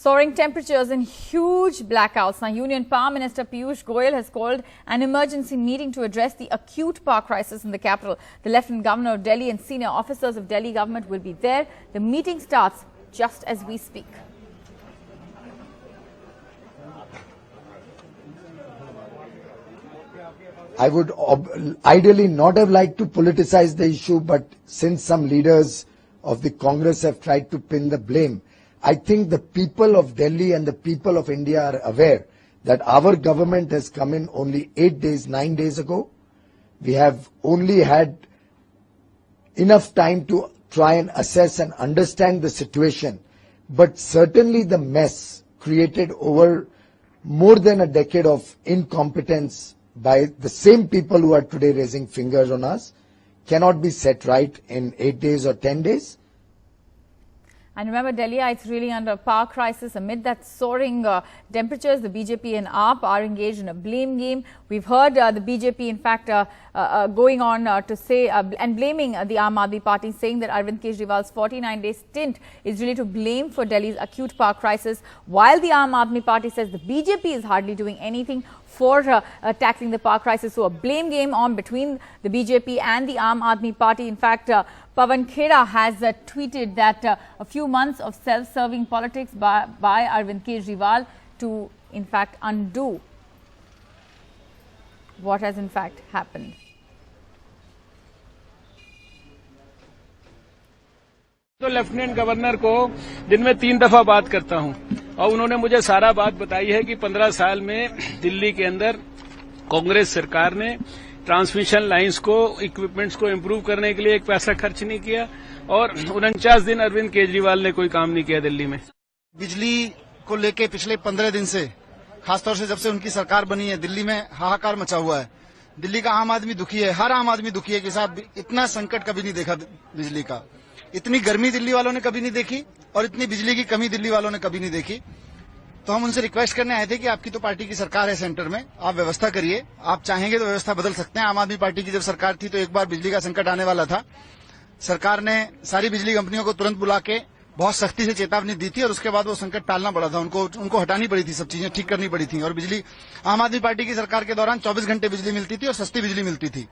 Soaring temperatures and huge blackouts. Now, Union Power Minister Piyush Goyal has called an emergency meeting to address the acute power crisis in the capital. The Lieutenant Governor of Delhi and senior officers of Delhi government will be there. The meeting starts just as we speak. I would ideally not have liked to politicize the issue, but since some leaders of the Congress have tried to pin the blame, I think the people of Delhi and the people of India are aware that our government has come in only 9 days ago. We have only had enough time to try and assess and understand the situation, but certainly the mess created over more than a decade of incompetence by the same people who are today raising fingers on us cannot be set right in 8 days or 10 days. And remember, Delhiites really under a power crisis. Amid that soaring temperatures, the BJP and AAP are engaged in a blame game. We've heard the BJP, in fact, going on to say and blaming the Aam Aadmi Party, saying that Arvind Kejriwal's 49-day stint is really to blame for Delhi's acute power crisis, while the Aam Aadmi Party says the BJP is hardly doing anything for tackling the power crisis. So a blame game on between the BJP and the Aam Aadmi Party. In fact, Pawan Khera has tweeted that a few months of self-serving politics by Arvind Kejriwal to, in fact, undo what has in fact happened. तो lieutenant governor को दिन में 3 दफा बात करता हूं और उन्होंने मुझे सारा बात बताई है कि 15 साल में दिल्ली के अंदर कांग्रेस सरकार ने ट्रांसमिशन लाइंस को, इक्विपमेंट्स को इम्प्रूव करने के लिए एक पैसा खर्च नहीं किया और 49 दिन अरविंद केजरीवाल ने कोई काम नहीं किया दिल्ली में। बिजली को लेके पिछले 15 दिन से, खासतौर से जब से उनकी सरकार बनी है, दिल्ली में हाहाकार मचा हुआ है। दिल्ली का आम आदमी दुखी है, हर आम आदमी दुखी है कि साहब इतना संकट कभी नहीं देखा बिजली का। इतनी गर्मी दिल्ली वालों ने कभी नहीं देखी और इतनी बिजली की कमी दिल्ली वालों ने कभी नहीं देखी। तो हम उनसे रिक्वेस्ट करने आए थे कि आपकी तो पार्टी की सरकार है सेंटर में, आप व्यवस्था करिए। आप चाहेंगे तो व्यवस्था बदल सकते हैं। आम आदमी पार्टी की जब सरकार थी तो एक बार बिजली का संकट आने वाला था। सरकार ने सारी बिजली कंपनियों को तुरंत बुला के बहुत सख्ती से चेतावनी दी थी और उसके बाद वो संकट टालना पड़ा था। उनको हटानी पड़ी थी, सब चीजें ठीक करनी पड़ी थी और बिजली आम आदमी पार्टी की सरकार के दौरान 24 घंटे बिजली मिलती थी और सस्ती बिजली मिलती थी।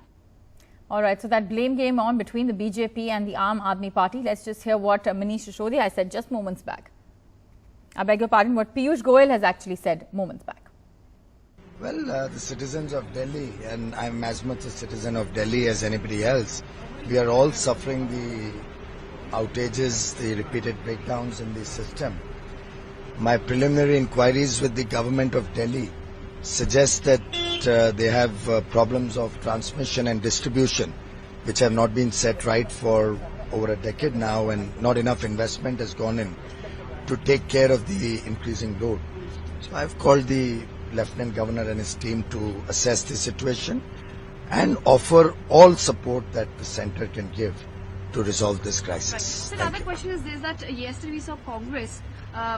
All right, so that blame game on between the BJP and the Aam Aadmi Party. Let's just hear what Manish Sisodiya said just moments back. I beg your pardon, what Piyush Goyal has actually said moments back. Well, the citizens of Delhi, and I'm as much a citizen of Delhi as anybody else, we are all suffering the outages, the repeated breakdowns in the system. My preliminary inquiries with the government of Delhi suggest that they have problems of transmission and distribution which have not been set right for over a decade now, and not enough investment has gone in to take care of the increasing load. So I've called the Lieutenant Governor and his team to assess the situation and offer all support that the centre can give to resolve this crisis. Right. So the other question is this, that yesterday we saw Congress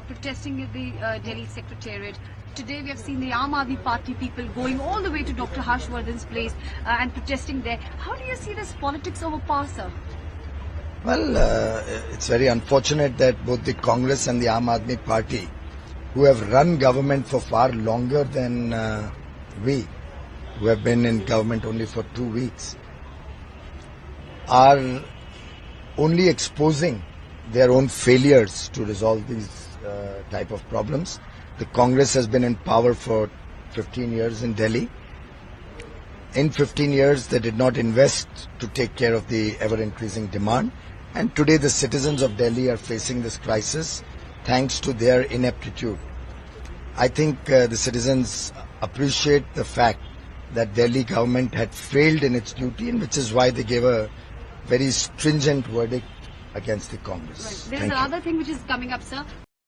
protesting at the Delhi Secretariat. Today we have seen the Aam Aadmi Party people going all the way to Dr. Harshvardhan's place and protesting there. How do you see this politics over power, sir? Well, it's very unfortunate that both the Congress and the Aam Aadmi Party, who have run government for far longer than we, who have been in government only for 2 weeks, are only exposing their own failures to resolve these type of problems. The Congress has been in power for 15 years in Delhi. In 15 years, they did not invest to take care of the ever-increasing demand. And today, the citizens of Delhi are facing this crisis thanks to their ineptitude. I think the citizens appreciate the fact that Delhi government had failed in its duty, and which is why they gave a very stringent verdict against the Congress. Right. There's another thing which is coming up, sir.